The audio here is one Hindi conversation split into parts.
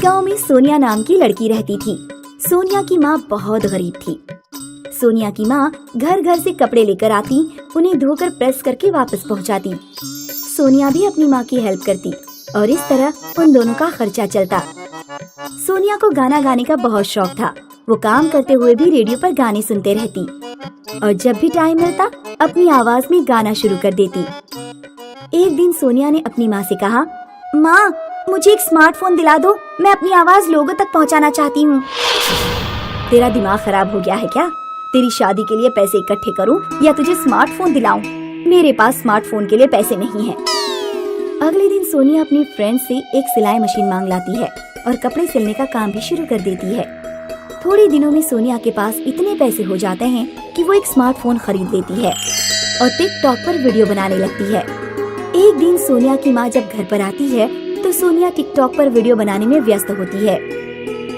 गांव में सोनिया नाम की लड़की रहती थी। सोनिया की माँ बहुत गरीब थी। सोनिया की माँ घर घर से कपड़े लेकर आती, उन्हें धोकर प्रेस करके वापस पहुँचाती। सोनिया भी अपनी माँ की हेल्प करती और इस तरह उन दोनों का खर्चा चलता। सोनिया को गाना गाने का बहुत शौक था। वो काम करते हुए भी रेडियो पर गाने सुनते रहती और जब भी टाइम मिलता अपनी आवाज में गाना शुरू कर देती। एक दिन सोनिया ने अपनी माँ से कहा, माँ मुझे एक स्मार्टफोन दिला दो, मैं अपनी आवाज लोगों तक पहुँचाना चाहती हूँ। तेरा दिमाग खराब हो गया है क्या? तेरी शादी के लिए पैसे इकट्ठे करूँ या तुझे स्मार्टफोन दिलाऊं? मेरे पास स्मार्टफोन के लिए पैसे नहीं हैं। अगले दिन सोनिया अपनी फ्रेंड से एक सिलाई मशीन मांग लाती है और कपड़े सिलने का काम भी शुरू कर देती है। थोड़े दिनों में सोनिया के पास इतने पैसे हो जाते हैं कि वो एक स्मार्टफोन खरीद लेती है और टिकटॉक पर वीडियो बनाने लगती है। एक दिन सोनिया की माँ जब घर पर आती है तो सोनिया टिकटॉक पर वीडियो बनाने में व्यस्त होती है।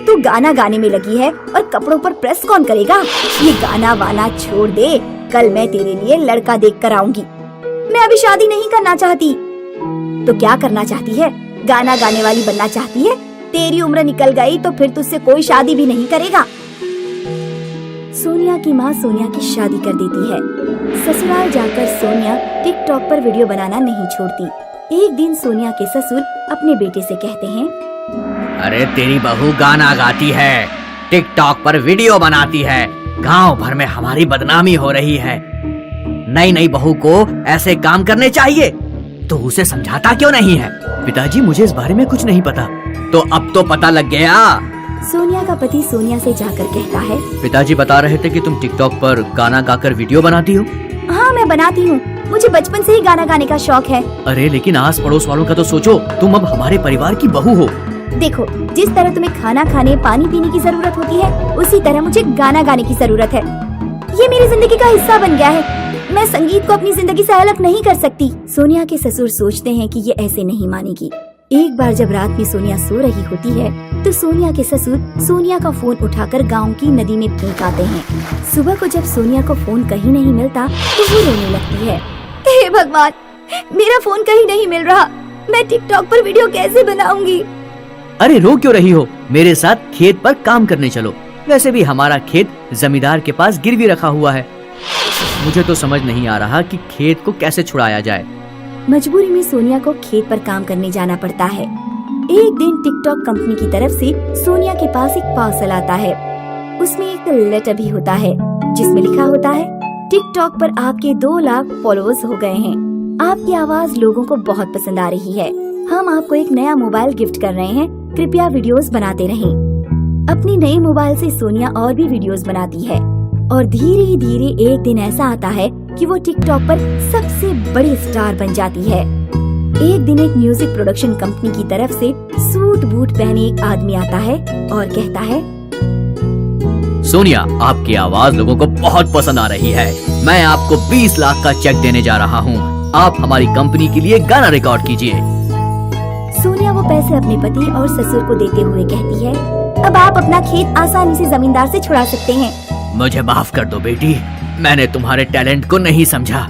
तू गाना गाने में लगी है और कपड़ों पर प्रेस कौन करेगा? ये गाना वाना छोड़ दे, कल मैं तेरे लिए लड़का देख कर आऊंगी। मैं अभी शादी नहीं करना चाहती। तो क्या करना चाहती है? गाना गाने वाली बनना चाहती है? तेरी उम्र निकल गई तो फिर तुझसे कोई शादी भी नहीं करेगा। सोनिया की माँ सोनिया की शादी कर देती है। ससुराल जाकर सोनिया टिकटॉक पर वीडियो बनाना नहीं छोड़ती। एक दिन सोनिया के ससुर अपने बेटे से कहते हैं, अरे तेरी बहू गाना गाती है, टिकटॉक पर वीडियो बनाती है, गांव भर में हमारी बदनामी हो रही है। नई नई बहू को ऐसे काम करने चाहिए, तो उसे समझाता क्यों नहीं है? पिताजी मुझे इस बारे में कुछ नहीं पता। तो अब तो पता लग गया। सोनिया का पति सोनिया से जाकर कहता है, पिताजी बता रहे थे कि तुम टिकटॉक पर गाना गाकर वीडियो बनाती हो। हाँ मैं बनाती हूँ, मुझे बचपन से ही गाना गाने का शौक है। अरे लेकिन आस पड़ोस वालों का तो सोचो, तुम अब हमारे परिवार की बहू हो। देखो, जिस तरह तुम्हें खाना खाने पानी पीने की जरूरत होती है, उसी तरह मुझे गाना गाने की जरूरत है। ये मेरी जिंदगी का हिस्सा बन गया है। मैं संगीत को अपनी जिंदगी से अलग नहीं कर सकती। सोनिया के ससुर सोचते हैं कि ये ऐसे नहीं मानेगी। एक बार जब रात में सोनिया सो रही होती है तो सोनिया के ससुर सोनिया का फोन उठाकर गांव की नदी में फेंक आते हैं। सुबह को जब सोनिया को फोन कहीं नहीं मिलता तो वो रोने लगती है। हे भगवान, मेरा फोन कहीं नहीं मिल रहा, मैं टिकटॉक पर वीडियो कैसे बनाऊंगी? अरे रो क्यों रही हो? मेरे साथ खेत पर काम करने चलो। वैसे भी हमारा खेत जमींदार के पास गिरवी रखा हुआ है। मुझे तो समझ नहीं आ रहा कि खेत को कैसे छुड़ाया जाए। मजबूरी में सोनिया को खेत पर काम करने जाना पड़ता है। एक दिन टिकटॉक कंपनी की तरफ से सोनिया के पास एक पार्सल आता है। उसमें एक लेटर भी होता है जिसमें लिखा होता है, टिकटॉक पर आपके 2 लाख फॉलोअर्स हो गए हैं। आपकी आवाज लोगों को बहुत पसंद आ रही है। हम आपको एक नया मोबाइल गिफ्ट कर रहे हैं, कृपया वीडियोस बनाते रहें। अपनी नई मोबाइल से सोनिया और भी वीडियोस बनाती है और धीरे धीरे एक दिन ऐसा आता है कि वो टिकटॉक पर सबसे बड़ी स्टार बन जाती है। एक दिन एक म्यूजिक प्रोडक्शन कंपनी की तरफ से सूट बूट पहने एक आदमी आता है और कहता है, सोनिया आपकी आवाज लोगों को बहुत पसंद आ रही है। मैं आपको 20 लाख का चेक देने जा रहा हूँ। आप हमारी कंपनी के लिए गाना रिकॉर्ड कीजिए। सोनिया वो पैसे अपने पति और ससुर को देते हुए कहती है, अब आप अपना खेत आसानी से जमींदार से छुड़ा सकते हैं। मुझे माफ कर दो बेटी, मैंने तुम्हारे टैलेंट को नहीं समझा।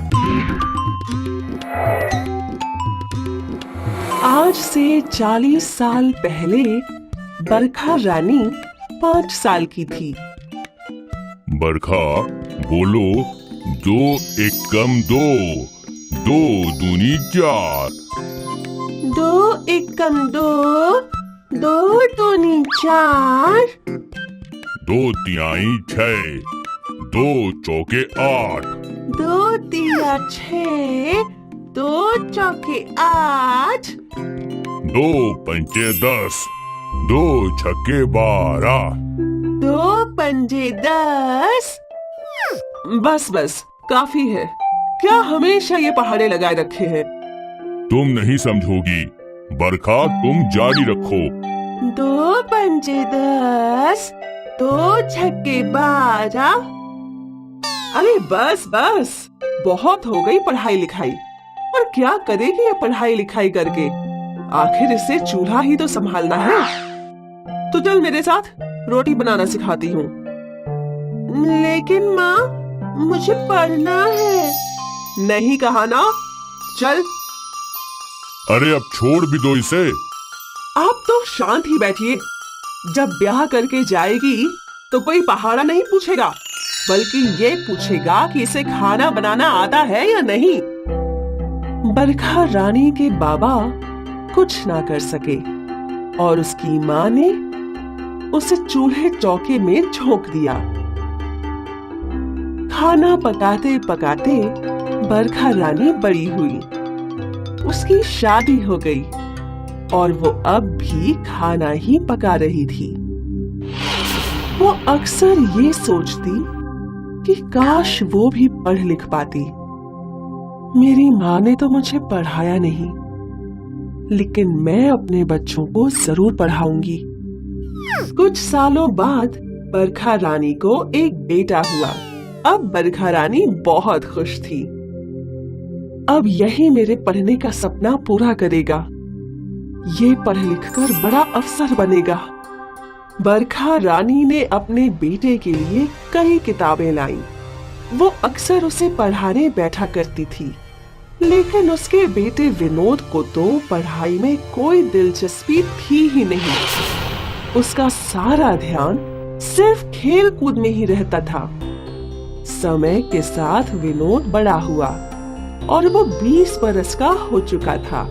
आज से 40 साल पहले बरखा रानी 5 साल की थी। बरखा बोलो, 2 एकम 2, 2 दूनी 4। 2 एकम 2, 2 दूनी 4। 2 तिहाई 6, 2 चौके 8। 2 तिया 6, 2 चौके 8। 2 पंचे 10, 2 छक्के 12। 2 पंजे 10। बस बस काफी है। क्या हमेशा ये पहाड़े लगाए रखे हैं? तुम नहीं समझोगी बरखा, तुम जारी रखो। 2 पंजे 10, 2 छक्के 12। अरे बस बस, बहुत हो गई पढ़ाई लिखाई। और क्या करेगी ये पढ़ाई लिखाई करके? आखिर इससे चूल्हा ही तो संभालना है। तो चल मेरे साथ, रोटी बनाना सिखाती हूँ। लेकिन माँ, मुझे पढ़ना है। नहीं कहा ना? चल। अरे अब छोड़ भी दो इसे। आप तो शांत ही बैठिए। जब ब्याह करके जाएगी तो कोई पहाड़ा नहीं पूछेगा, बल्कि ये पूछेगा कि इसे खाना बनाना आता है या नहीं। बरखा रानी के बाबा कुछ ना कर सके और उसकी माँ ने उसे चूल्हे चौके में झोंक दिया। खाना पकाते पकाते बरखा रानी बड़ी हुई, उसकी शादी हो गई और वो अब भी खाना ही पका रही थी। वो अक्सर ये सोचती कि काश वो भी पढ़ लिख पाती। मेरी माँ ने तो मुझे पढ़ाया नहीं, लेकिन मैं अपने बच्चों को जरूर पढ़ाऊंगी। कुछ सालों बाद बरखा रानी को एक बेटा हुआ। अब बरखा रानी बहुत खुश थी। अब यही मेरे पढ़ने का सपना पूरा करेगा। ये पढ़ लिख कर बड़ा अफसर बनेगा। बरखा रानी ने अपने बेटे के लिए कई किताबें लाई। वो अक्सर उसे पढ़ाने बैठा करती थी, लेकिन उसके बेटे विनोद को तो पढ़ाई में कोई दिलचस्पी थी ही नहीं। उसका सारा ध्यान सिर्फ खेल कूद में ही रहता था। समय के साथ विनोद बड़ा हुआ और वो 20 बरस का हो चुका था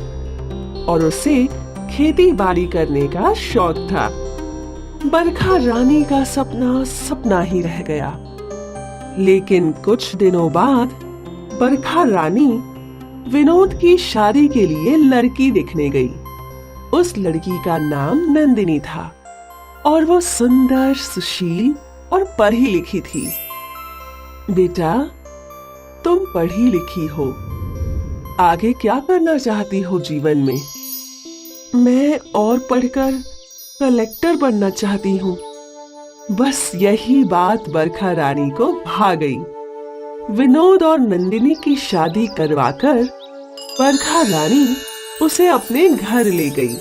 और उसे खेती बाड़ी करने का शौक था। बरखा रानी का सपना सपना ही रह गया। लेकिन कुछ दिनों बाद बरखा रानी विनोद की शादी के लिए लड़की देखने गई। उस लड़की का नाम नंदिनी था और वो सुंदर, सुशील और पढ़ी लिखी थी। बेटा, तुम पढ़ी लिखी हो, आगे क्या करना चाहती हो जीवन में? मैं और पढ़कर कलेक्टर बनना चाहती हूँ। बस यही बात बरखा रानी को भा गई। विनोद और नंदिनी की शादी करवाकर बरखा रानी उसे अपने घर ले गई।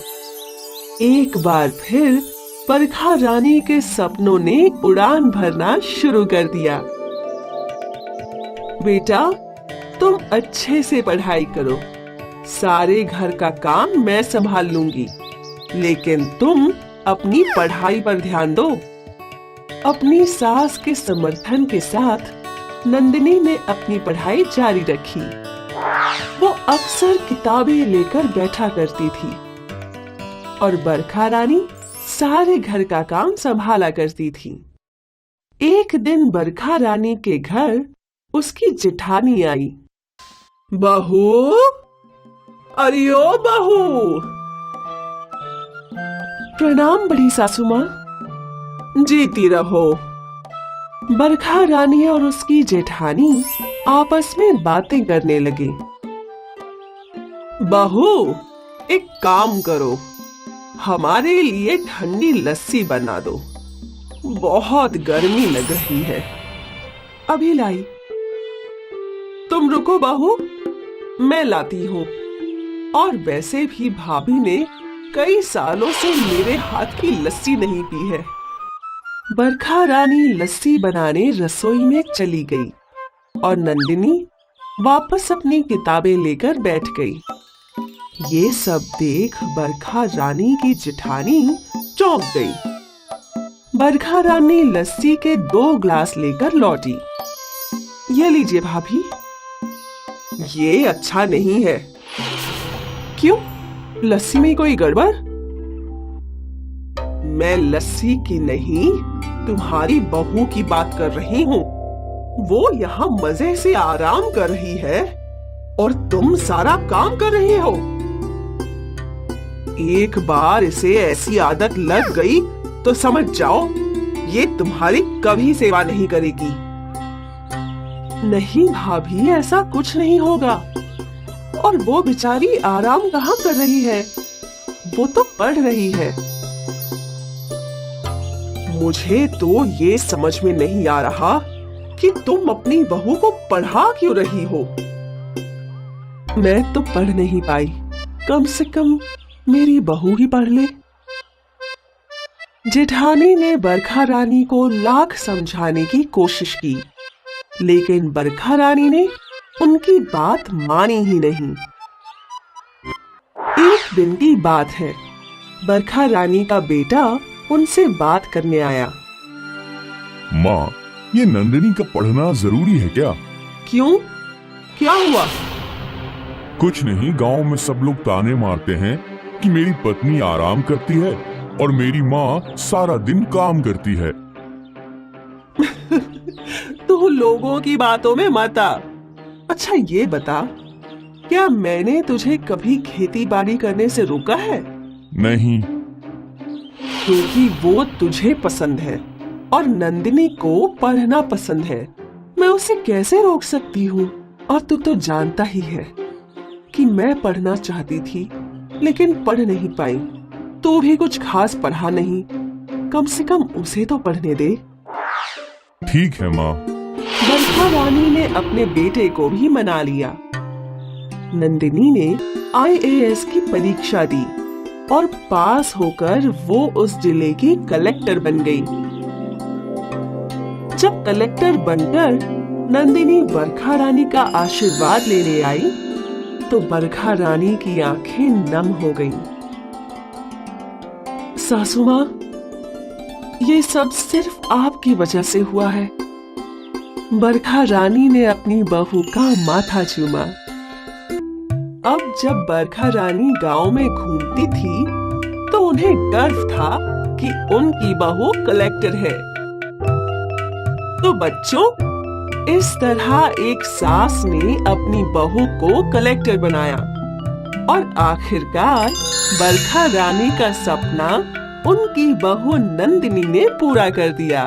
एक बार फिर बरखा रानी के सपनों ने उड़ान भरना शुरू कर दिया। बेटा, तुम अच्छे से पढ़ाई करो, सारे घर का काम मैं संभाल लूंगी, लेकिन तुम अपनी पढ़ाई पर ध्यान दो। अपनी सास के समर्थन के साथ नंदिनी ने अपनी पढ़ाई जारी रखी। वो अक्सर किताबें लेकर बैठा करती थी और बरखा रानी सारे घर का काम संभाला करती थी। एक दिन बरखा रानी के घर उसकी जेठानी आई। बहू, अरे ओ बहू। प्रणाम बड़ी सासू माँ। जीती रहो। बरखा रानी और उसकी जेठानी आपस में बातें करने लगे। बहू, एक काम करो, हमारे लिए ठंडी लस्सी बना दो, बहुत गर्मी लग रही है। अभी लाई। तुम रुको बहू, मैं लाती हूँ। और वैसे भी भाभी ने कई सालों से मेरे हाथ की लस्सी नहीं पी है। बरखा रानी लस्सी बनाने रसोई में चली गई और नंदिनी वापस अपनी किताबें लेकर बैठ गई। ये सब देख बरखा रानी की जेठानी चौंक गई। बरखा रानी लस्सी के 2 ग्लास लेकर लौटी। ये लीजिए भाभी। ये अच्छा नहीं है। क्यों? लस्सी में कोई गड़बड़? मैं लस्सी की नहीं, तुम्हारी बहू की बात कर रही हूँ। वो यहाँ मजे से आराम कर रही है और तुम सारा काम कर रहे हो। एक बार इसे ऐसी आदत लग गई तो समझ जाओ, ये तुम्हारी कभी सेवा नहीं करेगी। नहीं भाभी, ऐसा कुछ नहीं होगा। और वो बेचारी आराम कहाँ कर रही है? वो तो पढ़ रही है। मुझे तो ये समझ में नहीं आ रहा कि तुम अपनी बहू को पढ़ा क्यों रही हो। मैं तो पढ़ नहीं पाई, कम से कम मेरी बहू ही पढ़ ले। जेठानी ने बरखा रानी को लाख समझाने की कोशिश की, लेकिन बरखा रानी ने उनकी बात मानी ही नहीं। एक दिन की बात है, बरखा रानी का बेटा उनसे बात करने आया। माँ, ये नंदिनी का पढ़ना जरूरी है क्या? क्यों, क्या हुआ? कुछ नहीं, गांव में सब लोग ताने मारते हैं कि मेरी पत्नी आराम करती है और मेरी माँ सारा दिन काम करती है। तू लोगों की बातों में मत आ। अच्छा ये बता, क्या मैंने तुझे कभी खेती बाड़ी करने से रोका है? नहीं। क्योंकि वो तुझे पसंद है और नंदिनी को पढ़ना पसंद है। मैं उसे कैसे रोक सकती हूँ? और तू तो जानता ही है कि मैं पढ़ना चाहती थी लेकिन पढ़ नहीं पाई। तू भी कुछ खास पढ़ा नहीं, कम से कम उसे तो पढ़ने दे। ठीक है माँ। बरखा रानी ने अपने बेटे को भी मना लिया। नंदिनी ने IAS की परीक्षा दी और पास होकर वो उस जिले की कलेक्टर बन गई। जब कलेक्टर बनकर नंदिनी बरखा रानी का आशीर्वाद लेने आई तो बरखा रानी की आंखें नम हो गईं। सासू माँ, ये सब सिर्फ आपकी वजह से हुआ है। बरखा रानी ने अपनी बहू का माथा चूमा। अब जब बरखा रानी गांव में घूमती थी तो उन्हें गर्व था कि उनकी बहू कलेक्टर है। तो बच्चों, इस तरह एक सास ने अपनी बहू को कलेक्टर बनाया और आखिरकार बरखा रानी का सपना उनकी बहू नंदिनी ने पूरा कर दिया।